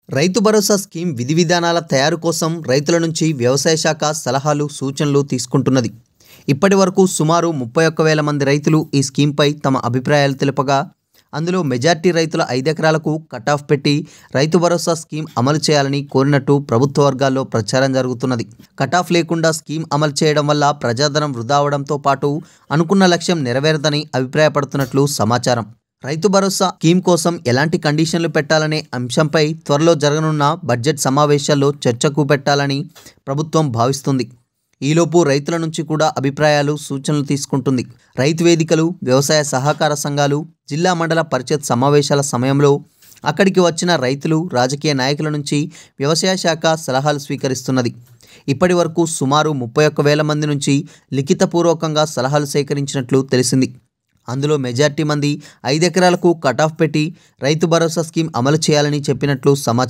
Rythu Bharosa scheme విధి విధానాల తయారు కోసం రైతుల నుంచి వ్యవసాయ శాఖ సలహాలు సూచనలు తీసుకుంటున్నది. ఇప్పటి వరకు సుమారు 31,000 మంది రైతులు ఈ స్కీమ్పై తమ అభిప్రాయాలు తెలుపగా, అందులో మెజార్టీ రైతుల 5 ఎకరాలకు కట్ ఆఫ్ పెట్టి రైతు భరోసా స్కీమ్ అమలు చేయాలని కోరినట్టు ప్రభుత్వ వర్గాల్లో ప్రచారం జరుగుతున్నది. కట్ ఆఫ్ లేకుండా స్కీమ్ అమలు చేయడం వల్ల ప్రజాధనం వృధా అవడంతో పాటు అనుకున్న లక్ష్యం నెరవేరదని అభిప్రాయపడుతున్నట్లు సమాచారం. రైతు భరోసా స్కీమ్ కోసం ఎలాంటి కండిషన్లు పెట్టాలనే అంశంపై త్వరలో జరగనున్న బడ్జెట్ సమావేశాల్లో చర్చకు పెట్టాలని ప్రభుత్వం భావిస్తుంది. ఈలోపు రైతుల నుంచి కూడా అభిప్రాయాలు, సూచనలు తీసుకుంటుంది. రైతు వేదికలు, వ్యవసాయ సహకార సంఘాలు, జిల్లా మండల పరిషత్ సమావేశాల సమయంలో అక్కడికి వచ్చిన రైతులు, రాజకీయ నాయకుల నుంచి వ్యవసాయ శాఖ సలహాలు స్వీకరిస్తున్నది. ఇప్పటి వరకు సుమారు 31,000 మంది నుంచి లిఖితపూర్వకంగా సలహాలు సేకరించినట్లు తెలిసింది. అందులో మెజార్టీ మంది 5 ఎకరాలకు కట్ ఆఫ్ పెట్టి రైతు భరోసా స్కీమ్ అమలు చేయాలని చెప్పినట్లు సమాచారం.